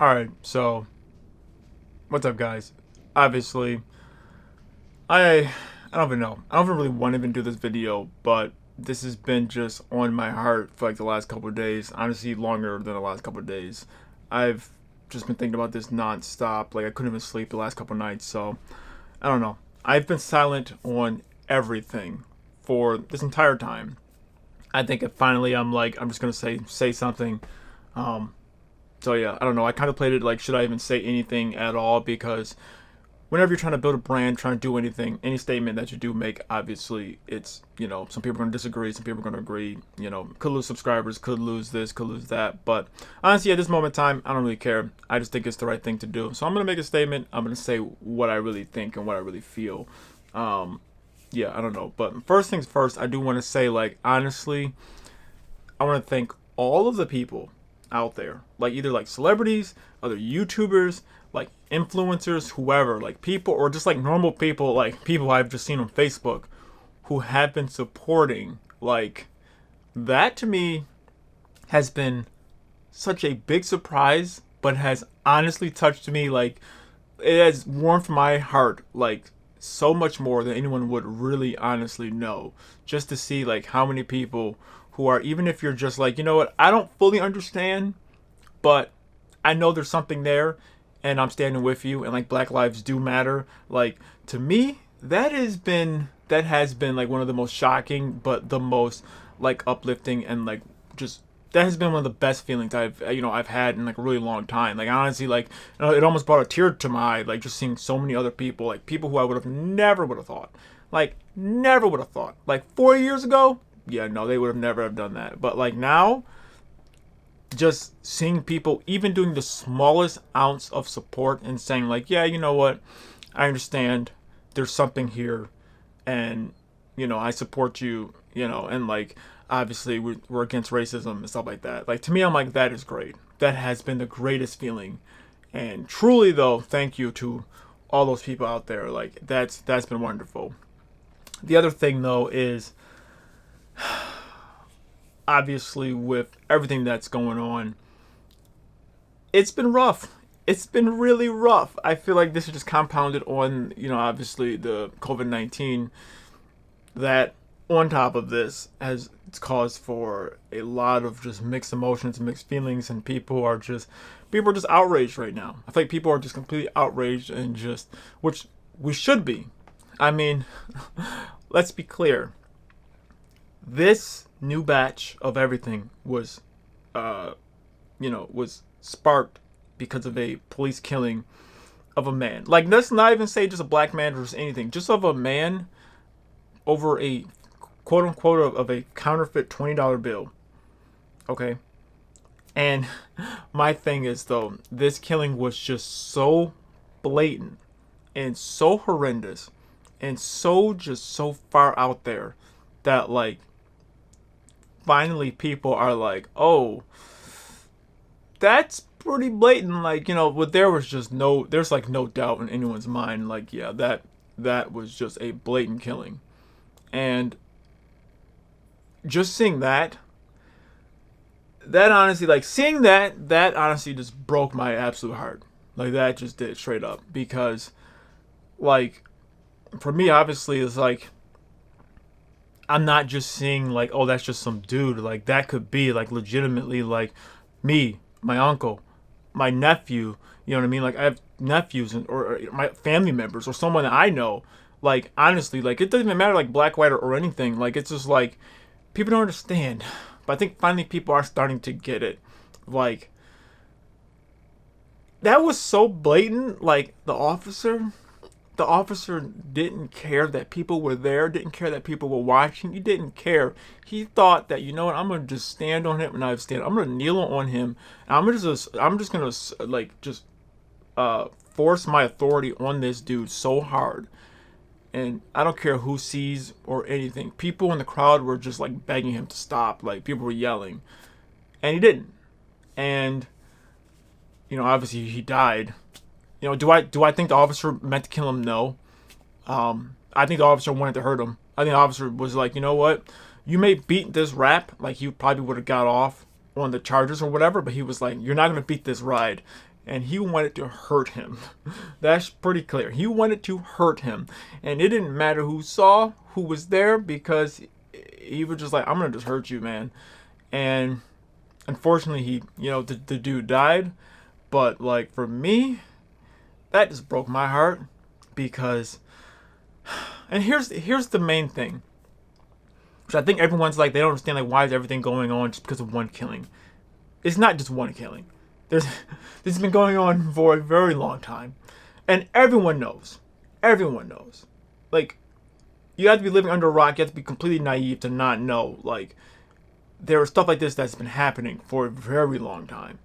Alright, so what's up guys? Obviously, I I don't even know. I don't even really want to even do this video, but this has been just on my heart for like the last couple of days. Honestly, longer than the last couple of days. I've just been thinking about this nonstop. Like I couldn't even sleep the last couple of nights, so I don't know. I've been silent on everything for this entire time. I think if finally I'm just gonna say something. Um, so yeah, I don't know. I contemplated like should I even say anything at all because whenever you're trying to build a brand, trying to do anything, any statement that you do make, obviously it's some people are gonna disagree, some people are gonna agree. Could lose subscribers, could lose this, could lose that. But honestly, at this moment in time, I don't really care. I just think it's the right thing to do. So I'm gonna make a statement. I'm gonna say what I really think and what I really feel. Um, yeah, I don't know. But first things first, I do want to say like honestly, I want to thank all of the people out there, like either like celebrities, other YouTubers, like influencers, whoever, like people, or just like normal people, like people I've just seen on Facebook who have been supporting. Like, that to me has been such a big surprise, but has honestly touched me. Like, it has warmed my heart, like, so much more than anyone would really honestly know. Just to see, like, how many people who are, even if you're just like, you know what, I don't fully understand, but I know there's something there and I'm standing with you and like Black Lives do matter. Like to me, that has been like one of the most shocking but the most like uplifting and like just that has been one of the best feelings I've had in like a really long time. Like honestly, like it almost brought a tear to my eye, like just seeing so many other people, like people who I would have never would have thought. Like never would have thought. Like 4 years ago, yeah, no, they would have never have done that. But like now, just seeing people even doing the smallest ounce of support and saying like, yeah, you know what, I understand there's something here, and I support you, and like obviously we're against racism and stuff like that. Like to me, I'm like, that is great. That has been the greatest feeling. And truly though, thank you to all those people out there. Like that's been wonderful. The other thing though is obviously with everything that's going on, it's been rough. It's been really rough. I feel like this is just compounded on, obviously the COVID-19, that on top of this has caused for a lot of just mixed emotions, mixed feelings, and people are just outraged right now. I feel like people are just completely outraged and just, which we should be. I mean, let's be clear. This new batch of everything uh, was sparked because of a police killing of a man. Like, let's not even say just a black man versus anything, just of a man over a quote unquote of a counterfeit $20 bill. Okay. And my thing is, though, this killing was just so blatant and so horrendous and so far out there that, like, finally people are like, oh, that's pretty blatant. Like, but there's like no doubt in anyone's mind. Like, yeah, that was just a blatant killing. And just seeing that honestly, like seeing that honestly just broke my absolute heart. Like that just did straight up because, like, for me, obviously, it's like I'm not just seeing like, oh, that's just some dude. Like that could be like legitimately like me, my uncle, my nephew. You know what I mean? Like I have nephews or my family members or someone that I know. Like honestly, like it doesn't even matter like black, white, or anything. Like it's just like people don't understand. But I think finally people are starting to get it. Like that was so blatant. Like the officer didn't care that people were there, didn't care that people were watching. He didn't care. He thought that, you know what, I'm gonna just stand on him, and I'm gonna kneel on him. And I'm just gonna like just force my authority on this dude so hard. And I don't care who sees or anything. People in the crowd were just like begging him to stop. Like people were yelling, and he didn't. And obviously he died. Do I think the officer meant to kill him? No. I think the officer wanted to hurt him. I think the officer was like, you know what? you may beat this rap, like he probably would have got off on the charges or whatever, but he was like, you're not going to beat this ride. And he wanted to hurt him. That's pretty clear. He wanted to hurt him. And it didn't matter who saw, who was there, because he was just like, I'm going to just hurt you, man. And unfortunately, the dude died. But, like, for me, that just broke my heart. Because, and here's the main thing. Which I think everyone's like, they don't understand, like, why is everything going on just because of one killing? It's not just one killing. This has been going on for a very long time. And everyone knows. Everyone knows. Like, you have to be living under a rock. You have to be completely naive to not know. Like, there is stuff like this that's been happening for a very long time.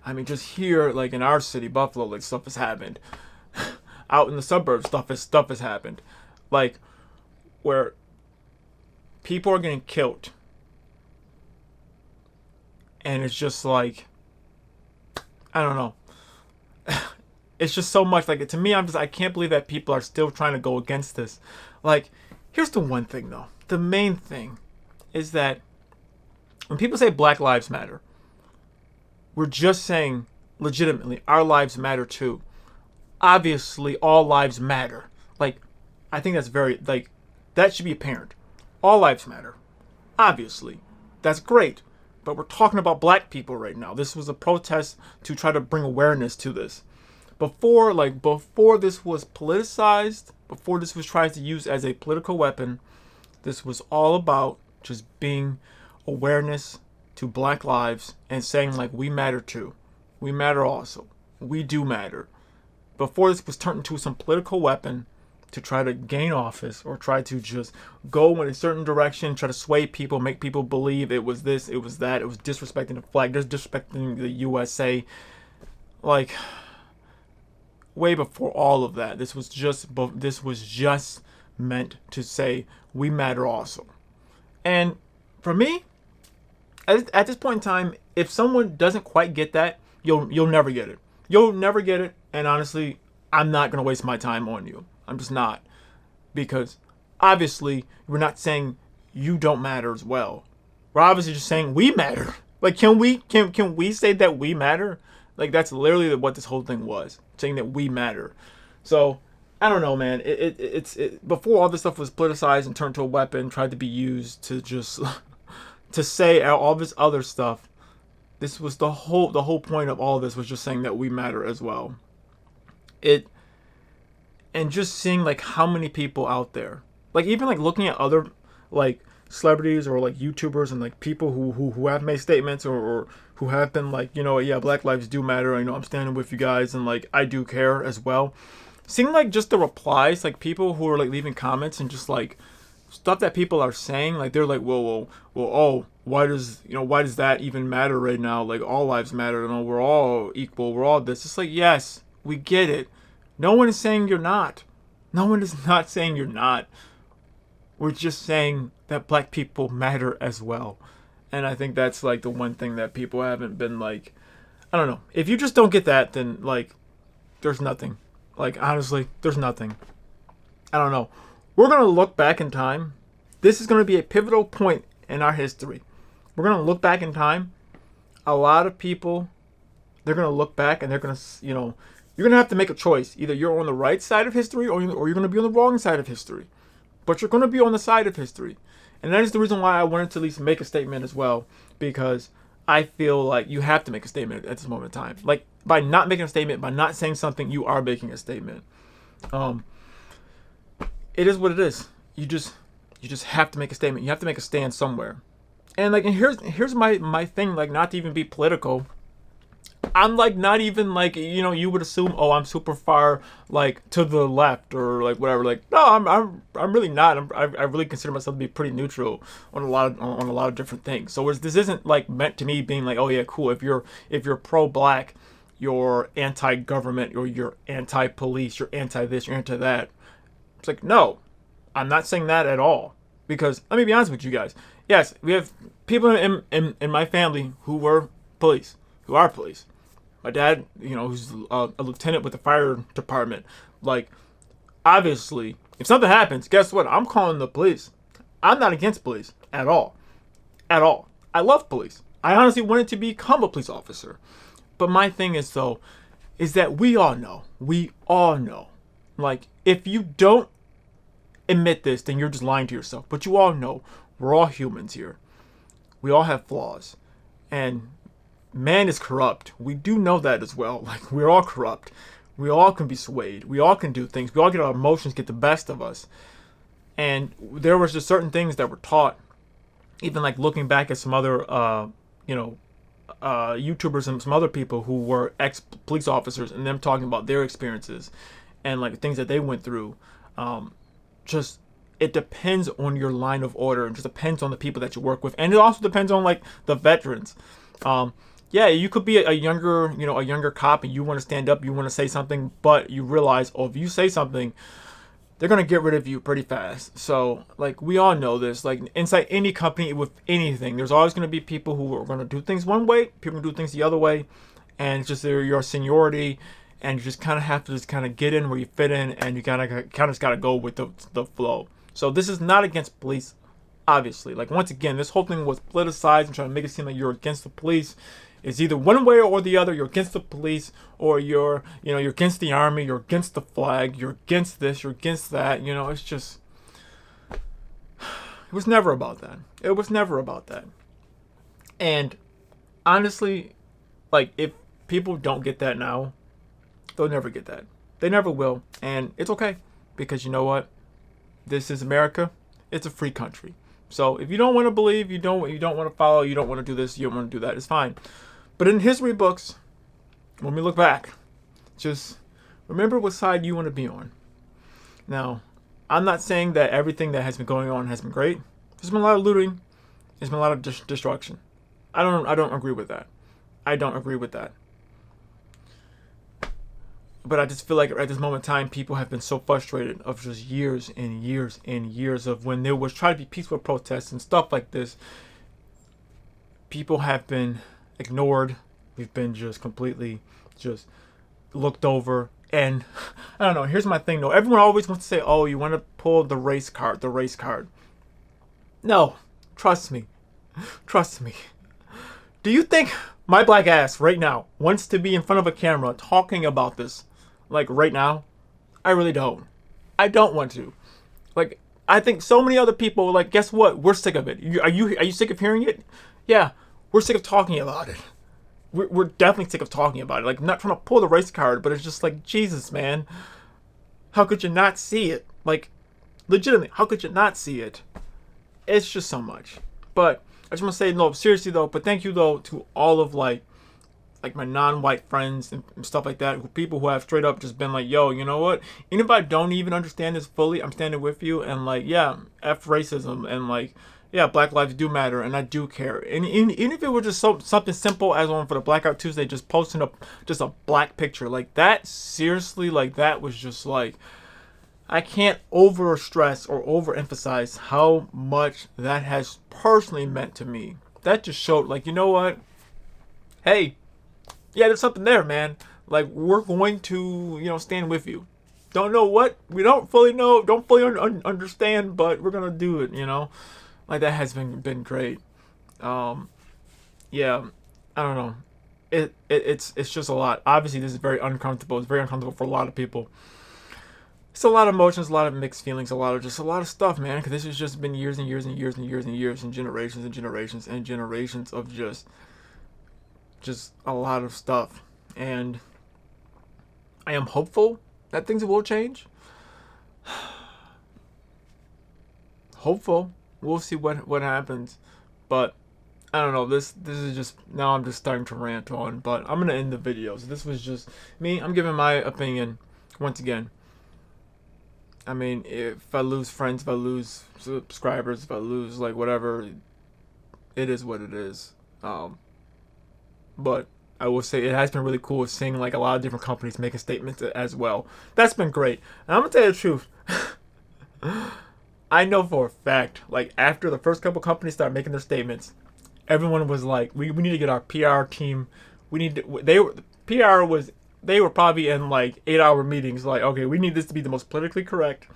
I mean, just here, like, in our city, Buffalo, like, stuff has happened. Out in the suburbs, stuff has happened. Like, where people are getting killed. And it's just like, I don't know. It's just so much. Like, to me, I can't believe that people are still trying to go against this. Like, here's the one thing, though. The main thing is that when people say Black Lives Matter, we're just saying, legitimately, our lives matter too. Obviously, all lives matter. Like, I think that's very, like, that should be apparent. All lives matter. Obviously. That's great. But we're talking about black people right now. This was a protest to try to bring awareness to this. Before this was politicized, before this was tried to use as a political weapon, this was all about just being awareness to black lives and saying, like, we matter too. We matter also. We do matter. Before this was turned into some political weapon to try to gain office or try to just go in a certain direction, try to sway people, make people believe it was this, it was that, it was disrespecting the flag, disrespecting the USA. Like, way before all of that, this was just meant to say we matter also. And for me, at this point in time, if someone doesn't quite get that, you'll never get it. You'll never get it. And honestly, I'm not gonna waste my time on you. I'm just not. Because obviously we're not saying you don't matter as well. We're obviously just saying we matter. Like, can we say that we matter? Like, that's literally what this whole thing was, saying that we matter. So I don't know, man. It's before all this stuff was politicized and turned to a weapon, tried to be used to just to say all this other stuff. This was the whole point of all this was just saying that we matter as well. And just seeing, like, how many people out there, like, even, like, looking at other, like, celebrities or, like, YouTubers and, like, people who have made statements or who have been like, yeah, Black lives do matter. I'm standing with you guys, and, like, I do care as well. Seeing, like, just the replies, like, people who are, like, leaving comments and just, like, stuff that people are saying, like, they're like, well, oh, why does that even matter right now? Like, all lives matter. We're all equal. We're all this. It's like, yes, we get it. No one is saying you're not. No one is not saying you're not. We're just saying that black people matter as well. And I think that's, like, the one thing that people haven't been, like, I don't know. If you just don't get that, then, like, there's nothing. Like, honestly, there's nothing. I don't know. We're going to look back in time. This is going to be a pivotal point in our history. We're going to look back in time. A lot of people, they're going to look back and they're going to, you're going to have to make a choice. Either you're on the right side of history or you're going to be on the wrong side of history. But you're going to be on the side of history. And that is the reason why I wanted to at least make a statement as well. Because I feel like you have to make a statement at this moment in time. Like, by not making a statement, by not saying something, you are making a statement. It is what it is. You just have to make a statement. You have to make a stand somewhere. And, like, and here's my thing, like, not to even be political. I'm, like, not even, like, you would assume, oh, I'm super far, like, to the left or, like, whatever. Like, no, I'm really not. I really consider myself to be pretty neutral on a lot of different things. So this isn't, like, meant to me being like, oh yeah, cool. If you're pro-black, you're anti-government, or you're anti-police, you're anti-this, you're anti-that. It's like, no, I'm not saying that at all. Because let me be honest with you guys. Yes, we have people in my family who are police. My dad, who's a lieutenant with the fire department. Like, obviously, if something happens, guess what? I'm calling the police. I'm not against police at all. At all. I love police. I honestly wanted to become a police officer. But my thing is, though, is that we all know. Like, if you don't admit this, then you're just lying to yourself. But you all know we're all humans here. We all have flaws. And man is corrupt. We do know that as well. Like, we're all corrupt. We all can be swayed. We all can do things. We all get our emotions get the best of us. And there was just certain things that were taught, even like looking back at some other, YouTubers and some other people who were ex-police officers and them talking about their experiences and like things that they went through. Just it depends on your line of order. It just depends on the people that you work with, and it also depends on like the veterans. Yeah, you could be a younger cop and you want to stand up, you want to say something, but you realize, oh, if you say something, they're going to get rid of you pretty fast. So, like, we all know this. Like, inside any company with anything, there's always going to be people who are going to do things one way, people do things the other way, and it's just your seniority, and you just kind of have to just kind of get in where you fit in, and you kind of just got to go with the flow. So, this is not against police, obviously. Like, once again, this whole thing was politicized and trying to make it seem like you're against the police. It's either one way or the other. You're against the police, or you're against the army. You're against the flag. You're against this. You're against that. It's just, it was never about that. It was never about that. And honestly, like, if people don't get that now, they'll never get that. They never will, and it's okay, because you know what? This is America. It's a free country. So if you don't want to believe, you don't want to follow, you don't want to do this, you don't want to do that, it's fine. But in history books, when we look back, just remember what side you want to be on. Now, I'm not saying that everything that has been going on has been great. There's been a lot of looting. There's been a lot of destruction. I don't agree with that. I don't agree with that. But I just feel like at this moment in time, people have been so frustrated of just years and years and years of when there was trying to be peaceful protests and stuff like this. People have been ignored. We've been just completely just looked over. And I don't know. Here's my thing, though. Everyone always wants to say, "Oh, you want to pull the race card, the race card." No, trust me. Trust me. Do you think my black ass right now wants to be in front of a camera talking about this? Like right now? I really don't. I don't want to. Like, I think so many other people, like, guess what? We're sick of it. Are you sick of hearing it? Yeah, we're sick of talking about it. We're definitely sick of talking about it. Like, I'm not trying to pull the race card, but it's just like, Jesus, man. How could you not see it? Like, legitimately, how could you not see it? It's just so much. But I just want to say, no, seriously though, but thank you though to all of like my non-white friends and stuff like that, people who have straight up just been like, yo, you know what? Even if I don't even understand this fully, I'm standing with you, and like, yeah, F racism, and like, yeah, Black lives do matter, and I do care. And even if it were just something simple as one for the Blackout Tuesday, just posting just a black picture like that, seriously, like that was just like, I can't over stress or overemphasize how much that has personally meant to me. That just showed, like, you know what? Hey, yeah, there's something there, man. Like, we're going to, stand with you. Don't know what, we don't fully know, don't fully understand, but we're gonna do it. Like, that has been great. Yeah, I don't know. It's just a lot. Obviously, this is very uncomfortable. It's very uncomfortable for a lot of people. It's a lot of emotions, a lot of mixed feelings, a lot of stuff, man. Because this has just been years and years and years and years and years and generations and generations and generations of just a lot of stuff. And I am hopeful that things will change. Hopeful. We'll see what happens. But I don't know. This is just, now I'm just starting to rant on. But I'm gonna end the video. So this was just me. I'm giving my opinion once again. I mean, if I lose friends, if I lose subscribers, if I lose, like, whatever, it is what it is. But I will say it has been really cool seeing, like, a lot of different companies making statements as well. That's been great. And I'm going to tell you the truth. I know for a fact, like, after the first couple companies started making their statements, everyone was like, we need to get our PR team. They were probably in like 8-hour meetings, like, okay, we need this to be the most politically correct.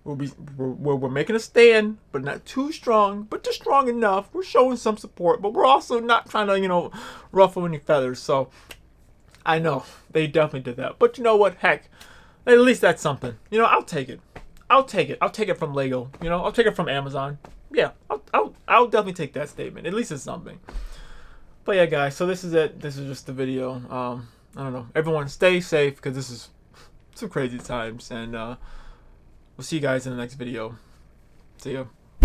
we're making a stand, but not too strong, but just strong enough. We're showing some support, but we're also not trying to, you know, ruffle any feathers. So I know they definitely did that, but you know what? Heck, at least that's something. You know, I'll take it. I'll take it. I'll take it from Lego. You know, I'll take it from Amazon. Yeah, I'll definitely take that statement. At least it's something. But yeah, guys. So this is it. This is just the video. I don't know. Everyone, stay safe because this is some crazy times, and we'll see you guys in the next video. See ya.